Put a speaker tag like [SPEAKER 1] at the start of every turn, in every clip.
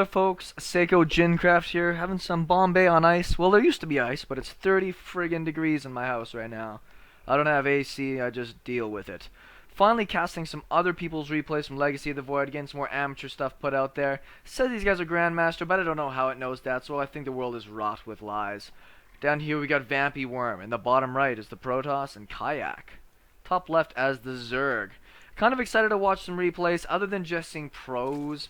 [SPEAKER 1] there folks, SeKo Gincraft here, having some Bombay on ice. Well, there used to be ice, but it's 30 friggin' degrees in my house right now. I don't have AC, I just deal with it. Finally casting some other people's replays from Legacy of the Void, getting some more amateur stuff put out there. Says these guys are Grandmaster, but I don't know how it knows that, so I think the world is wrought with lies. Down here we got Vampyworm, in the bottom right is the Protoss and Kayak. Top left as the Zerg. Kind of excited to watch some replays, other than just seeing pros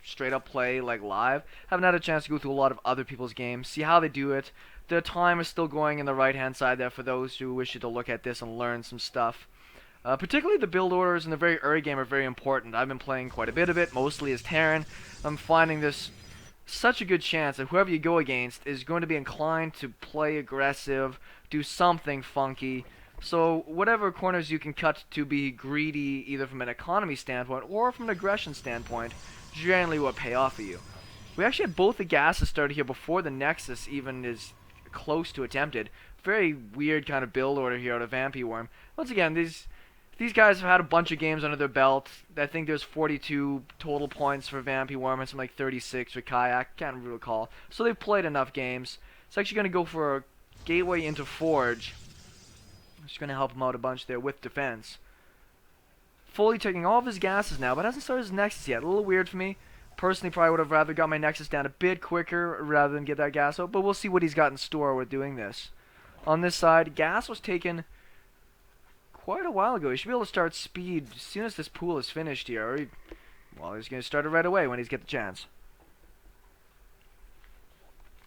[SPEAKER 1] straight up play like live. Haven't had a chance to go through a lot of other people's games, see how they do it. The time is still going in the right hand side there for those who wish to look at this and learn some stuff. Particularly the build orders in the very early game are very important. I've been playing quite a bit of it, mostly as Terran. I'm finding this such a good chance that whoever you go against is going to be inclined to play aggressive, do something funky. So whatever corners you can cut to be greedy, either from an economy standpoint or from an aggression standpoint, generally will pay off for you. We actually had both the gases started here before the Nexus even is close to attempted. Very weird kind of build order here out of Vampyworm. Once again, these guys have had a bunch of games under their belt. I think there's 42 total points for Vampyworm and something like 36 for Kayak. Can't really recall. So they've played enough games. It's actually going to go for a gateway into Forge. Just going to help him out a bunch there with defense. Fully taking all of his gases now, but hasn't started his Nexus yet. A little weird for me. Personally, probably would have rather got my Nexus down a bit quicker rather than get that gas out, but we'll see what he's got in store with doing this. On this side, gas was taken quite a while ago. He should be able to start speed as soon as this pool is finished here. Or well, he's going to start it right away when he's get the chance.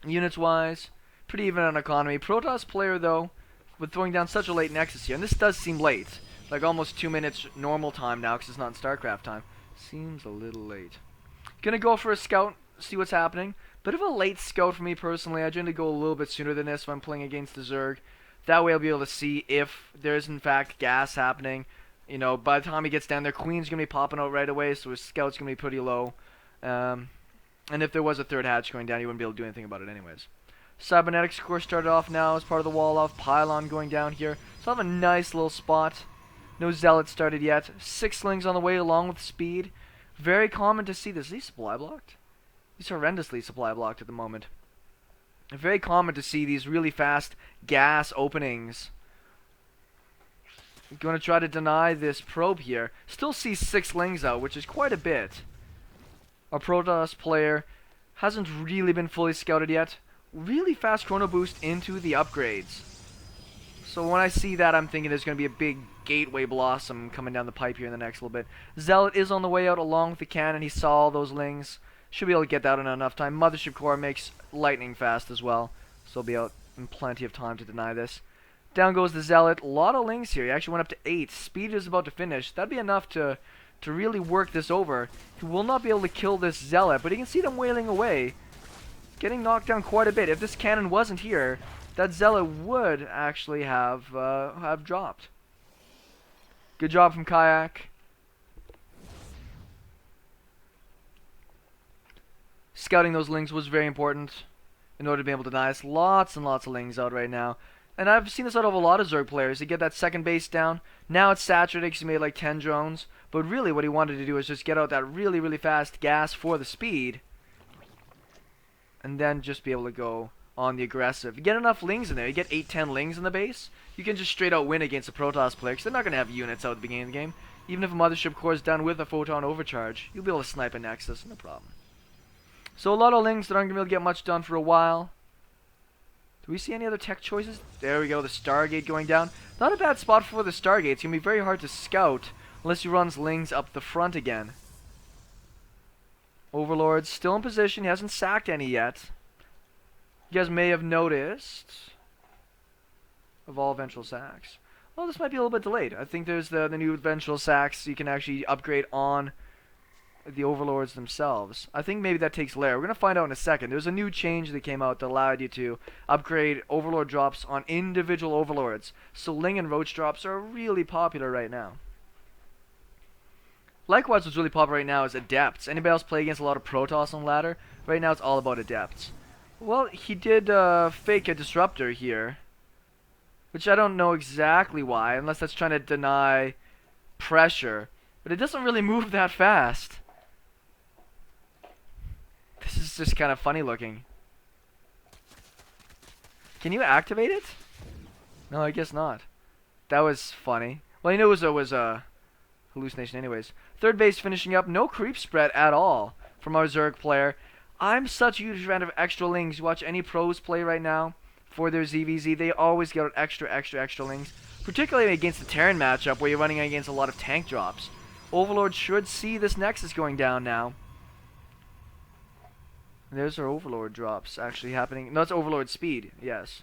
[SPEAKER 1] Units-wise, pretty even on economy. Protoss player, though, with throwing down such a late Nexus here, and this does seem late. Like almost 2 minutes normal time now, because it's not in Starcraft time. Seems a little late. Gonna go for a scout, see what's happening. Bit of a late scout for me personally. I generally go a little bit sooner than this if I'm playing against the Zerg. That way I'll be able to see if there's in fact gas happening. You know, by the time he gets down there, Queen's gonna be popping out right away, so his scout's gonna be pretty low. And if there was a third hatch going down, he wouldn't be able to do anything about it anyways. Cybernetics, of course, started off now as part of the wall off. Pylon going down here. So I have a nice little spot. No Zealots started yet. 6 slings on the way along with speed. Very common to see this. Is he supply blocked? He's horrendously supply blocked at the moment. Very common to see these really fast gas openings. Going to try to deny this probe here. Still see 6 slings out, which is quite a bit. Our Protoss player hasn't really been fully scouted yet. Really fast chrono boost into the upgrades. So when I see that, I'm thinking there's going to be a big gateway blossom coming down the pipe here in the next little bit. Zealot is on the way out along with the cannon. He saw all those lings. Should be able to get that in enough time. Mothership Core makes lightning fast as well. So he'll be out in plenty of time to deny this. Down goes the Zealot. A lot of lings here. He actually went up to 8. Speed is about to finish. That'd be enough to really work this over. He will not be able to kill this Zealot, but he can see them wailing away. Getting knocked down quite a bit. If this cannon wasn't here, that Zealot would actually have dropped. Good job from Kayak. Scouting those lings was very important in order to be able to deny us. Lots and lots of lings out right now. And I've seen this out of a lot of Zerg players. They get that second base down. Now it's saturated because he made like 10 drones. But really what he wanted to do is just get out that really, really fast gas for the speed. And then just be able to go on the aggressive. You get enough lings in there. You get 8-10 lings in the base. You can just straight out win against a Protoss player. Because they're not going to have units out at the beginning of the game. Even if a Mothership Core is done with a Photon Overcharge, you'll be able to snipe a Nexus. No problem. So a lot of lings that aren't going to be able to get much done for a while. Do we see any other tech choices? There we go. The Stargate going down. Not a bad spot for the Stargate. It's going to be very hard to scout unless he runs lings up the front again. Overlord's still in position. He hasn't sacked any yet. You guys may have noticed of all eventual sacks. Well, this might be a little bit delayed. I think there's the new eventual sacks you can actually upgrade on the Overlords themselves. I think maybe that takes layer. We're going to find out in a second. There's a new change that came out that allowed you to upgrade Overlord drops on individual Overlords. So Ling and Roach drops are really popular right now. Likewise, what's really popular right now is Adepts. Anybody else play against a lot of Protoss on ladder? Right now it's all about Adepts. Well, he did fake a Disruptor here. Which I don't know exactly why, unless that's trying to deny pressure. But it doesn't really move that fast. This just kind of funny looking. Can you activate it? No, I guess not. That was funny. Well, you knew it was a hallucination anyways. Third base finishing up. No creep spread at all from our Zerg player. I'm such a huge fan of extra lings. You watch any pros play right now for their ZVZ, they always get extra lings. Particularly against the Terran matchup where you're running against a lot of tank drops. Overlord should see this Nexus going down now. There's our Overlord drops actually happening. No, it's Overlord speed, yes.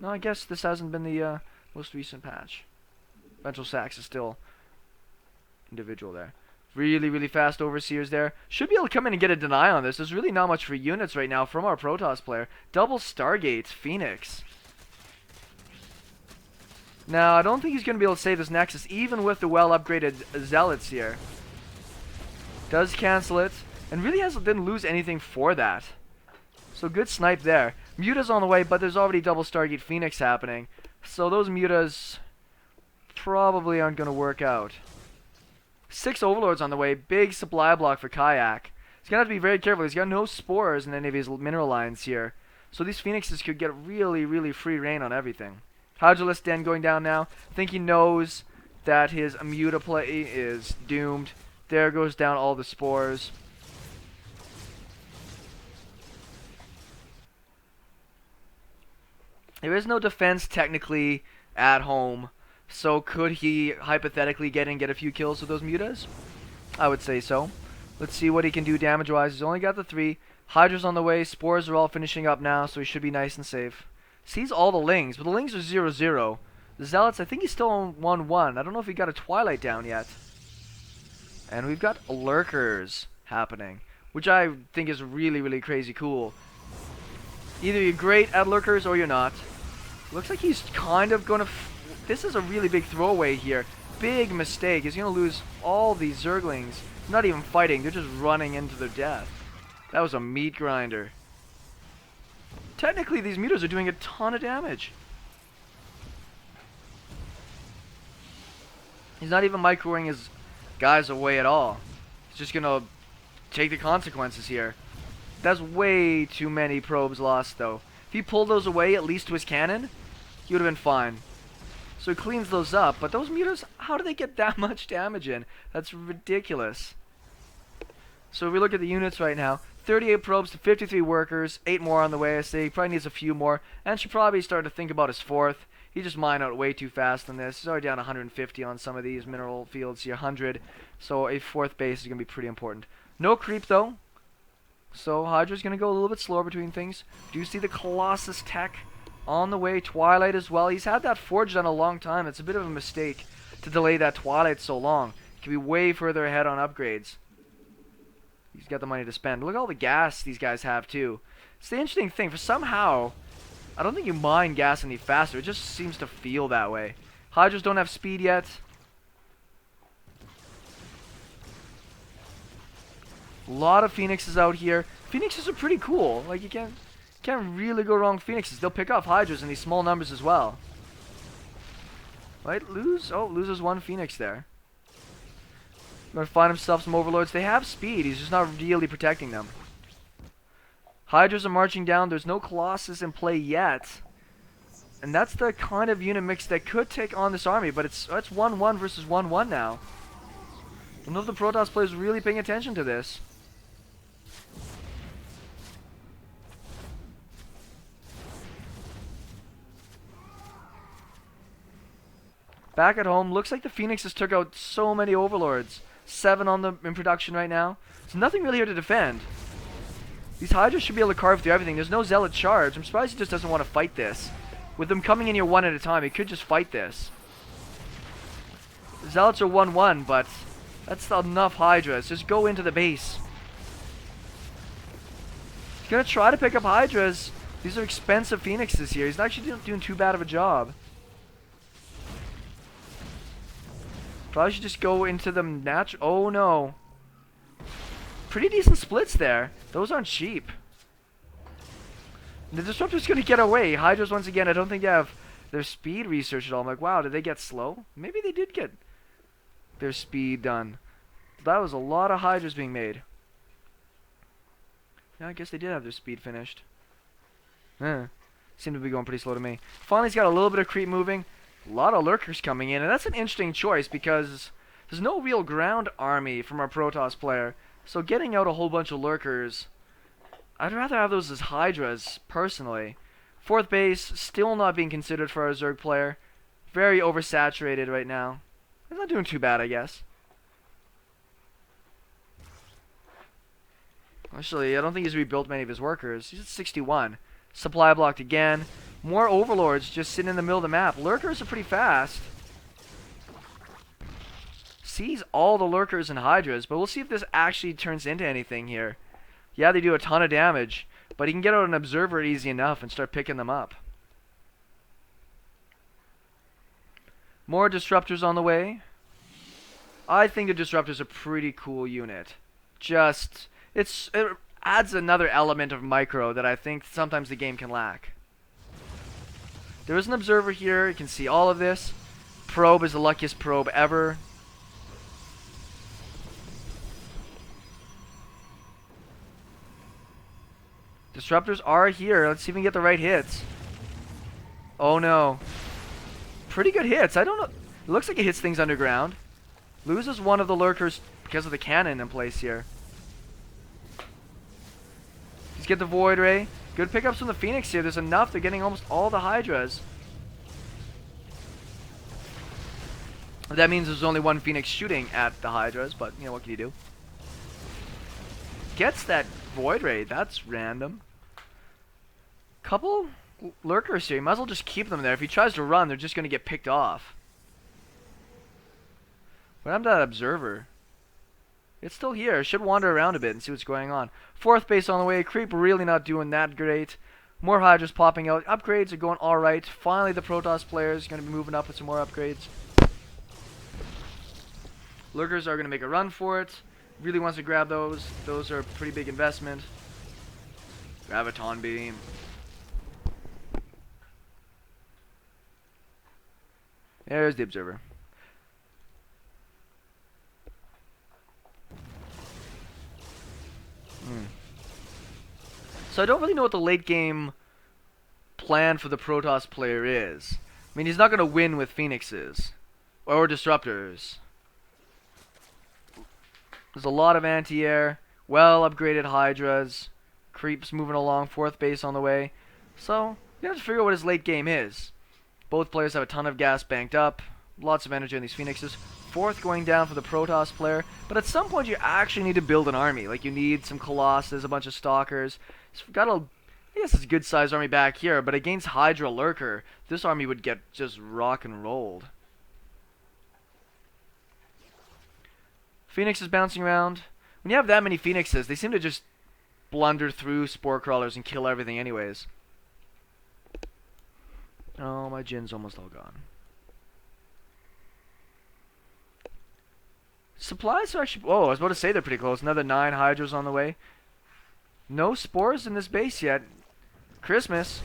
[SPEAKER 1] No, I guess this hasn't been the most recent patch. Ventral Sax is still individual there. Really fast Overseers there. Should be able to come in and get a deny on this. There's really not much for units right now from our Protoss player. Double Stargate, Phoenix. Now, I don't think he's going to be able to save this Nexus, even with the well-upgraded Zealots here. Does cancel it, and really didn't lose anything for that. So good snipe there. Muta's on the way, but there's already double Stargate Phoenix happening. So those Mutas probably aren't going to work out. 6 Overlords on the way. Big supply block for Kayak. He's going to have to be very careful. He's got no spores in any of his mineral lines here. So these Phoenixes could get really free reign on everything. Hydralisk Den going down now. I think he knows that his Muta play is doomed. There goes down all the spores. There is no defense technically at home. So could he hypothetically get a few kills with those Mutas? I would say so. Let's see what he can do damage-wise. He's only got the 3. Hydra's on the way. Spores are all finishing up now, so he should be nice and safe. Sees all the Lings, but the Lings are 0-0. The Zealots, I think he's still on 1-1. I don't know if he got a Twilight down yet. And we've got Lurkers happening, which I think is really crazy cool. Either you're great at Lurkers or you're not. Looks like he's kind of going to... This is a really big throwaway here. Big mistake. He's going to lose all these Zerglings. Not even fighting. They're just running into their death. That was a meat grinder. Technically, these Mutas are doing a ton of damage. He's not even microing his guys away at all. He's just going to take the consequences here. That's way too many probes lost, though. If he pulled those away, at least to his cannon, he would have been fine. So he cleans those up. But those Mutas, how do they get that much damage in? That's ridiculous. So if we look at the units right now, 38 probes to 53 workers, 8 more on the way. I say he probably needs a few more, and should probably start to think about his 4th. He just mined out way too fast on this. He's already down 150 on some of these mineral fields here, 100. So a 4th base is going to be pretty important. No creep though. So Hydra's going to go a little bit slower between things. Do you see the Colossus tech on the way? Twilight as well. He's had that forge done a long time. It's a bit of a mistake to delay that Twilight so long. He could be way further ahead on upgrades. He's got the money to spend. Look at all the gas these guys have too. It's the interesting thing. For somehow, I don't think you mine gas any faster. It just seems to feel that way. Hydras don't have speed yet. A lot of Phoenixes out here. Phoenixes are pretty cool. Like you can't really go wrong with Phoenixes. They'll pick off Hydras in these small numbers as well. Right? Loses 1 Phoenix there. Gonna find himself some Overlords. They have speed. He's just not really protecting them. Hydras are marching down. There's no Colossus in play yet. And that's the kind of unit mix that could take on this army. But it's 1-1 versus 1-1 now. I don't know if the Protoss player is really paying attention to this. Back at home, looks like the Phoenixes took out so many Overlords. 7 in production right now. So nothing really here to defend. These Hydras should be able to carve through everything. There's no Zealot charge. I'm surprised he just doesn't want to fight this. With them coming in here 1 at a time, he could just fight this. The Zealots are 1-1, but that's enough Hydras. Just go into the base. He's going to try to pick up Hydras. These are expensive Phoenixes here. He's not actually doing too bad of a job. Probably should just go into them natural. Oh no. Pretty decent splits there. Those aren't cheap. The Disruptor's going to get away. Hydras, once again, I don't think they have their speed research at all. I'm like, wow, did they get slow? Maybe they did get their speed done. That was a lot of Hydras being made. Yeah, I guess they did have their speed finished. Seemed to be going pretty slow to me. Finally, he's got a little bit of creep moving. A lot of lurkers coming in, and that's an interesting choice because there's no real ground army from our protoss player. So getting out a whole bunch of lurkers, I'd rather have those as hydras, personally. Fourth base, still not being considered for our zerg player. Very oversaturated right now. He's not doing too bad, I guess. Actually, I don't think he's rebuilt many of his workers. He's at 61. Supply blocked again. More overlords just sitting in the middle of the map. Lurkers are pretty fast. Sees all the lurkers and hydras, but we'll see if this actually turns into anything here. Yeah, they do a ton of damage, but he can get out an observer easy enough and start picking them up. More disruptors on the way. I think the disruptor's a pretty cool unit. It adds another element of micro that I think sometimes the game can lack. There is an observer here. You can see all of this. Probe is the luckiest probe ever. Disruptors are here. Let's see if we can get the right hits. Oh no. Pretty good hits. I don't know. It looks like it hits things underground. Loses one of the lurkers because of the cannon in place here. Let's get the Void Ray. Good pickups from the Phoenix here. There's enough. They're getting almost all the Hydras. That means there's only one Phoenix shooting at the Hydras, but, you know, what can you do? Gets that Void Ray. That's random. Couple lurkers here. You might as well just keep them there. If he tries to run, they're just going to get picked off. What happened to that observer? It's still here. Should wander around a bit and see what's going on. Fourth base on the way. Creep really not doing that great. More Hydras popping out. Upgrades are going alright. Finally, the Protoss player is going to be moving up with some more upgrades. Lurkers are going to make a run for it. Really wants to grab those. Those are a pretty big investment. Graviton Beam. There's the observer. So I don't really know what the late game plan for the Protoss player is. I mean, he's not going to win with Phoenixes or Disruptors. There's a lot of anti-air, well upgraded Hydras, creeps moving along, fourth base on the way. So you have to figure out what his late game is. Both players have a ton of gas banked up, lots of energy on these Phoenixes. Fourth going down for the Protoss player, but at some point you actually need to build an army. Like you need some Colossus, a bunch of Stalkers. So we've got I guess it's a good sized army back here, but against Hydra Lurker, this army would get just rock and rolled. Phoenix is bouncing around. When you have that many Phoenixes, they seem to just blunder through Spore Crawlers and kill everything anyways. Oh, my Jin's almost all gone. Supplies are actually... Oh, I was about to say they're pretty close. Another 9 Hydras on the way. No spores in this base yet. Christmas.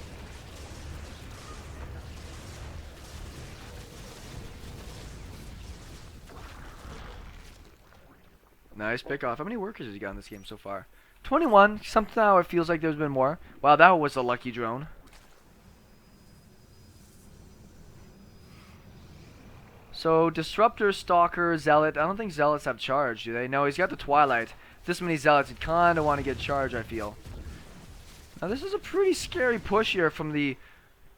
[SPEAKER 1] Nice pick off. How many workers has he got in this game so far? 21. Somehow it feels like there's been more. Wow, that was a lucky drone. So, Disruptor, Stalker, Zealot. I don't think Zealots have charge, do they? No, he's got the Twilight. This many Zealots, he'd kind of want to get charge, I feel. Now, this is a pretty scary push here from the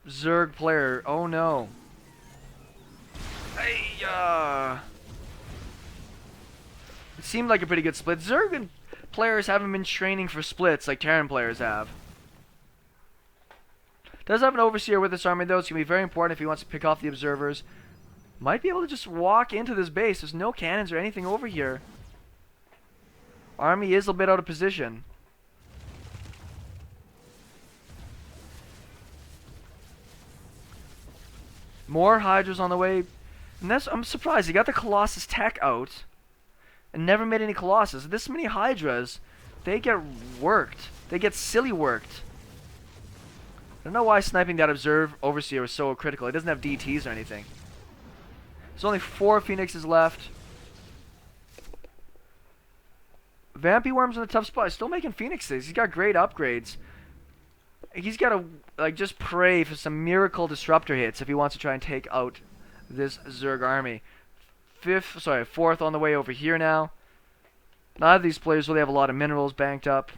[SPEAKER 1] Zerg player. Oh, no. Hey, It seemed like a pretty good split. Zerg players haven't been training for splits like Terran players have. Does have an Overseer with this army, though. It's going to be very important if he wants to pick off the Observers. Might be able to just walk into this base. There's no cannons or anything over here. Army is a bit out of position. More Hydras on the way. And I'm surprised. He got the Colossus tech out and never made any Colossus. This many Hydras, they get worked. They get silly worked. I don't know why sniping that Overseer was so critical. He doesn't have DTs or anything. There's only 4 Phoenixes left. Vampyworm's in a tough spot. He's still making phoenixes. He's got great upgrades. He's got to like just pray for some miracle disruptor hits if he wants to try and take out this Zerg army. Fourth on the way over here now. None of these players really have a lot of minerals banked up.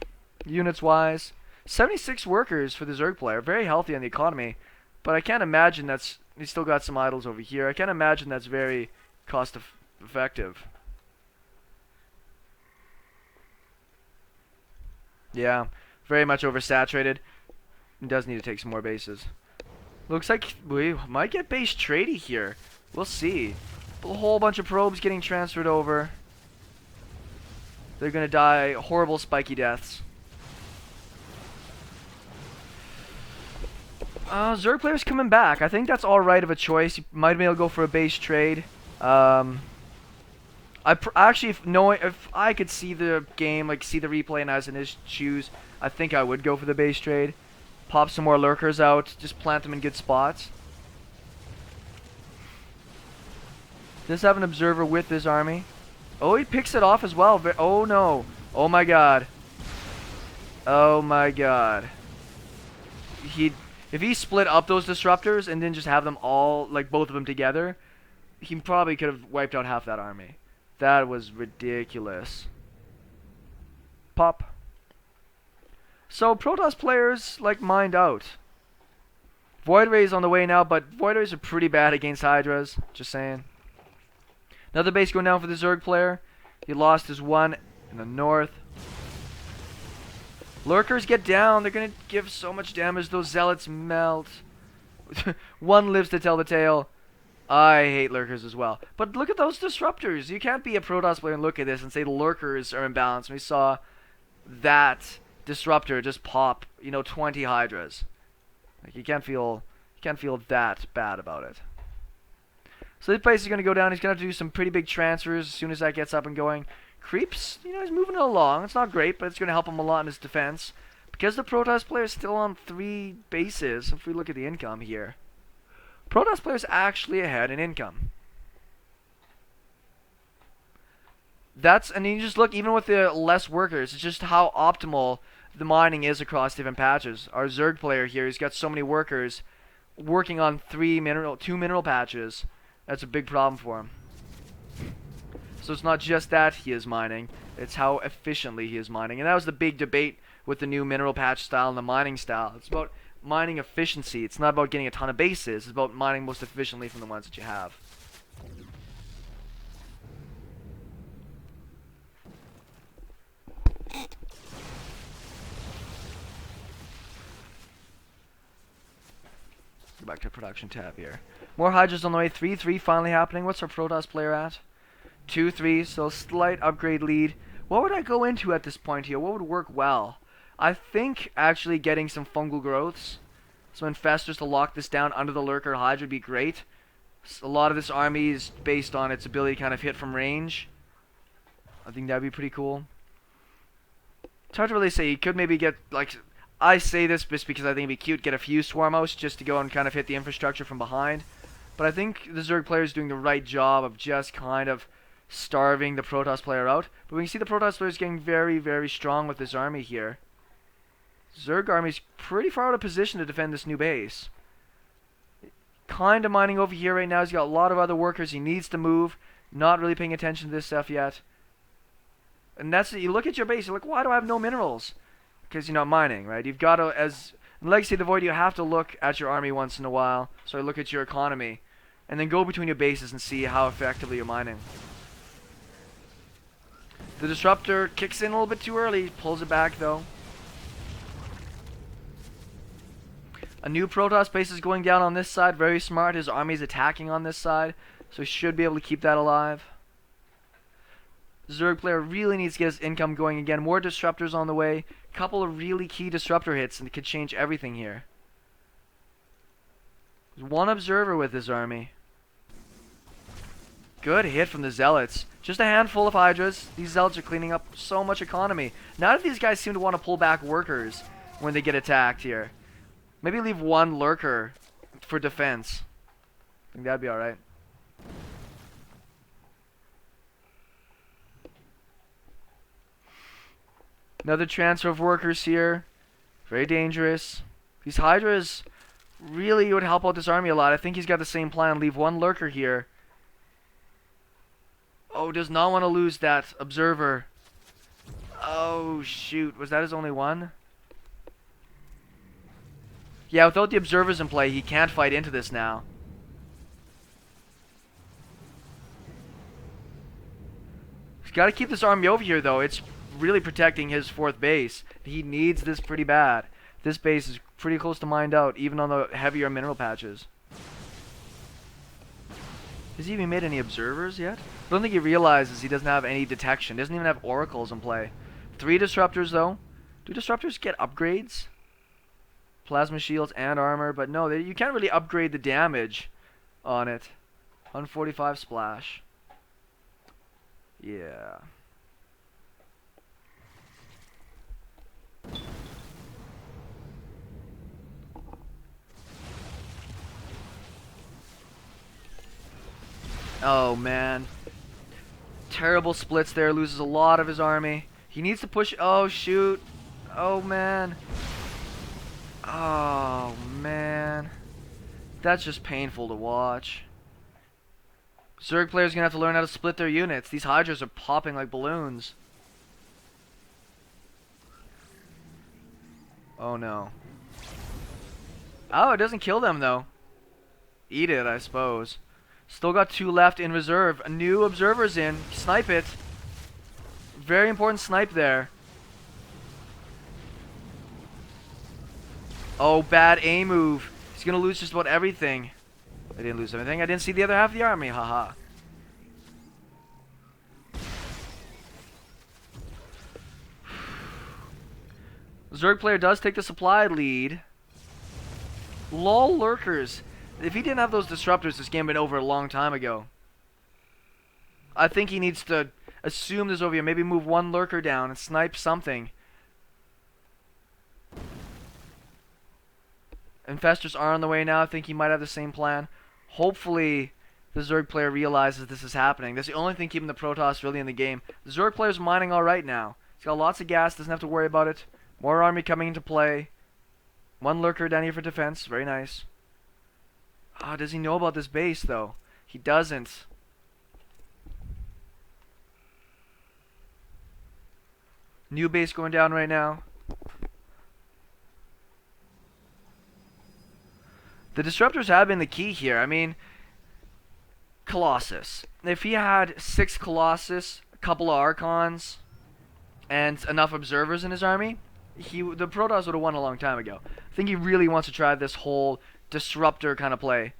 [SPEAKER 1] Units wise, 76 workers for the Zerg player. Very healthy on the economy. But I can't imagine that's... He's still got some idols over here. I can't imagine that's very cost effective. Yeah, very much oversaturated. He does need to take some more bases. Looks like we might get base trading here. We'll see. A whole bunch of probes getting transferred over. They're going to die horrible spiky deaths. Zerg player's coming back. I think that's alright of a choice. You might be able to go for a base trade. Actually, if I could see the game, like see the replay and I was in his shoes, I think I would go for the base trade. Pop some more lurkers out, just plant them in good spots. Does have an observer with this army. Oh, he picks it off as well. Oh no. Oh my god. Oh my god. If he split up those disruptors and then just have them all, like both of them together, he probably could have wiped out half that army. That was ridiculous. Pop. So protoss players like mined out. Void Rays on the way now, but Void Rays are pretty bad against Hydras. Just saying. Another base going down for the Zerg player. He lost his one in the north. Lurkers get down. They're going to give so much damage. Those zealots melt. One lives to tell the tale. I hate lurkers as well. But look at those disruptors. You can't be a Protoss player and look at this and say the lurkers are imbalanced. We saw that disruptor just pop, 20 hydras. Like you can't feel that bad about it. So this place is going to go down. He's going to have to do some pretty big transfers as soon as that gets up and going. Creeps, he's moving it along. It's not great, but it's going to help him a lot in his defense. Because the Protoss player is still on 3 bases, if we look at the income here. Protoss player is actually ahead in income. And you just look, even with the less workers, it's just how optimal the mining is across different patches. Our Zerg player here, he's got so many workers working on 2 mineral patches. That's a big problem for him. So it's not just that he is mining, it's how efficiently he is mining. And that was the big debate with the new mineral patch style and the mining style. It's about mining efficiency. It's not about getting a ton of bases. It's about mining most efficiently from the ones that you have. Go back to production tab here. More Hydras on the way. 3-3 finally happening. What's our Protoss player at? 2-3, so slight upgrade lead. What would I go into at this point here? What would work well? I think actually getting some fungal growths, some infestors to lock this down under the Lurker Hydra would be great. A lot of this army is based on its ability to kind of hit from range. I think that would be pretty cool. It's hard to really say. You could maybe get, like, I say this just because I think it'd be cute, get a few Swarmos just to go and kind of hit the infrastructure from behind. But I think the Zerg player is doing the right job of just kind of starving the Protoss player out. But we can see the Protoss player is getting very, very strong with this army here. Zerg army's pretty far out of position to defend this new base. Kind of mining over here right now. He's got a lot of other workers he needs to move. Not really paying attention to this stuff yet. And that's it. You look at your base, you're like, why do I have no minerals? Because you're not mining, right? You've got to, as in Legacy of the Void, you have to look at your army once in a while. So look at your economy. And then go between your bases and see how effectively you're mining. The Disruptor kicks in a little bit too early. Pulls it back, though. A new Protoss base is going down on this side. Very smart. His army's attacking on this side. So he should be able to keep that alive. Zerg player really needs to get his income going again. More Disruptors on the way. Couple of really key Disruptor hits and it could change everything here. There's one Observer with his army. Good hit from the Zealots. Just a handful of Hydras. These Zealots are cleaning up so much economy. None of these guys seem to want to pull back workers when they get attacked here. Maybe leave one Lurker for defense. I think that'd be alright. Another transfer of workers here. Very dangerous. These Hydras really would help out this army a lot. I think he's got the same plan. Leave one lurker here. Oh, does not want to lose that observer. Oh, shoot. Was that his only one? Yeah, without the observers in play, he can't fight into this now. He's got to keep this army over here, though. It's really protecting his 4th base. He needs this pretty bad. This base is pretty close to mined out, even on the heavier mineral patches. Has he even made any observers yet? I don't think he realizes he doesn't have any detection. Doesn't even have oracles in play. 3 disruptors, though. Do disruptors get upgrades? Plasma shields and armor, but no, you can't really upgrade the damage on it. 145 splash. Yeah. Oh man. Terrible splits there, loses a lot of his army. He needs to push. Oh shoot. Oh man. Oh man. That's just painful to watch. Zerg players are gonna have to learn how to split their units. These Hydras are popping like balloons. Oh no. Oh, it doesn't kill them though. Eat it, I suppose. Still got 2 left in reserve. A new observer's in. Snipe it. Very important snipe there. Oh, bad A move. He's gonna lose just about everything. I didn't lose anything. I didn't see the other half of the army. Haha. Zerg player does take the supply lead. Lol lurkers. If he didn't have those disruptors, this game would have been over a long time ago. I think he needs to assume this over here. Maybe move 1 lurker down and snipe something. Infestors are on the way now. I think he might have the same plan. Hopefully, the Zerg player realizes this is happening. That's the only thing keeping the Protoss really in the game. The Zerg player's mining alright now. He's got lots of gas, doesn't have to worry about it. More army coming into play. 1 lurker down here for defense. Very nice. Ah, does he know about this base, though? He doesn't. New base going down right now. The disruptors have been the key here. I mean, Colossus. If he had 6 Colossus, a couple of Archons, and enough observers in his army, the Protoss would have won a long time ago. I think he really wants to try this whole disruptor kind of play.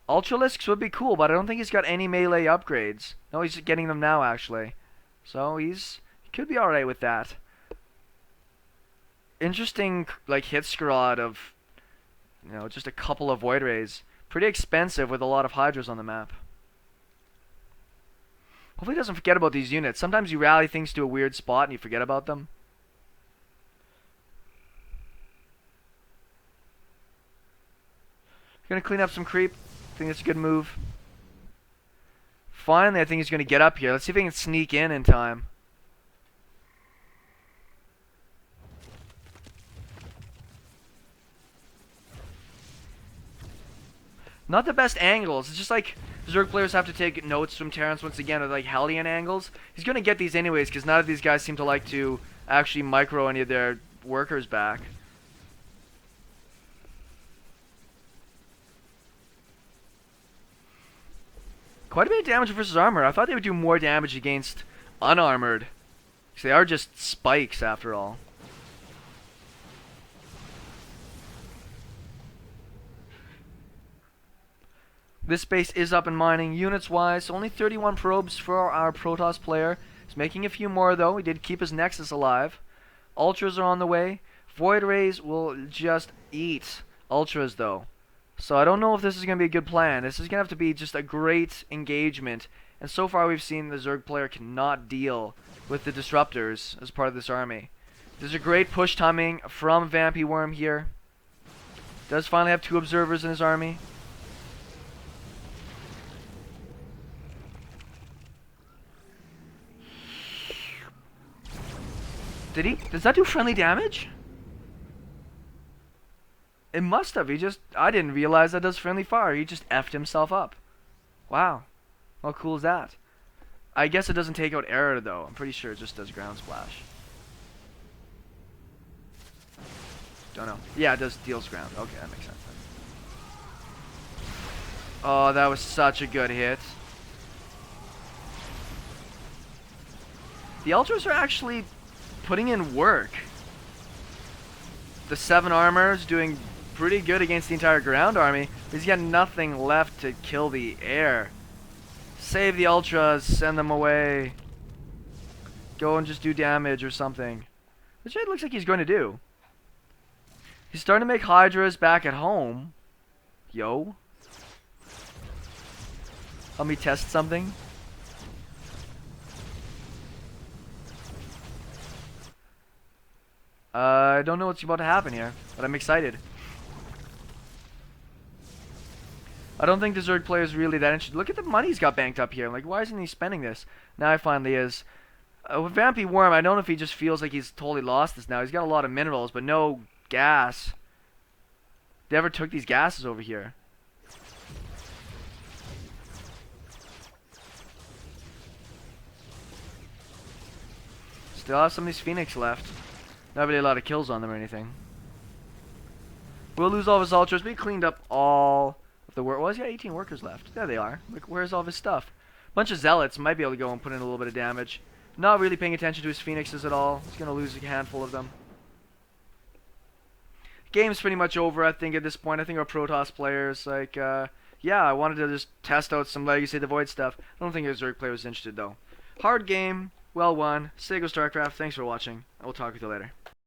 [SPEAKER 1] Ultralisks would be cool, but I don't think he's got any melee upgrades. No, he's getting them now, actually. So he could be alright with that. Interesting, like, hit squad of, you know, just a couple of Void Rays. Pretty expensive with a lot of Hydras on the map. Hopefully he doesn't forget about these units. Sometimes you rally things to a weird spot and you forget about them. Gonna clean up some creep. I think that's a good move. Finally, I think he's gonna get up here. Let's see if he can sneak in time. Not the best angles. It's just like Zerg players have to take notes from Terrence once again of like Hellion angles. He's gonna get these anyways because none of these guys seem to like to actually micro any of their workers back. Quite a bit of damage versus armor. I thought they would do more damage against unarmored. Because they are just spikes after all. This base is up and mining units wise. Only 31 probes for our Protoss player. He's making a few more though. He did keep his Nexus alive. Ultras are on the way. Void Rays will just eat Ultras though. So I don't know if this is going to be a good plan. This is going to have to be just a great engagement. And so far we've seen the Zerg player cannot deal with the Disruptors as part of this army. There's a great push timing from Vampyworm here. Does finally have 2 observers in his army. Does that do friendly damage? It must have. I didn't realize that does friendly fire. He just effed himself up. Wow. How cool is that? I guess it doesn't take out air though. I'm pretty sure it just does ground splash. Don't know. Yeah, it does deals ground. Okay, that makes sense. Oh, that was such a good hit. The ultras are actually putting in work. The 7 armor is doing pretty good against the entire ground army. He's got nothing left to kill the air. Save the ultras, send them away. Go and just do damage or something. Which it looks like he's going to do. He's starting to make hydras back at home. Yo. Help me test something. I don't know what's about to happen here, but I'm excited. I don't think the Zerg player is really that interested. Look at the money he's got banked up here. Like, why isn't he spending this? Now he finally is. With Vampyworm, I don't know if he just feels like he's totally lost this now. He's got a lot of minerals, but no gas. They ever took these gases over here? Still have some of these Phoenix left. Not really a lot of kills on them or anything. We'll lose all of his ultras, but he cleaned up all of the work. Well, he's got 18 workers left. There they are. Like, where's all of his stuff? Bunch of zealots might be able to go and put in a little bit of damage. Not really paying attention to his Phoenixes at all. He's going to lose a handful of them. Game's pretty much over, I think, at this point. I think our protoss players, like, yeah, I wanted to just test out some Legacy of the Void stuff. I don't think a Zerg player was interested, though. Hard game, well won. SeKo Starcraft, thanks for watching. I will talk with you later.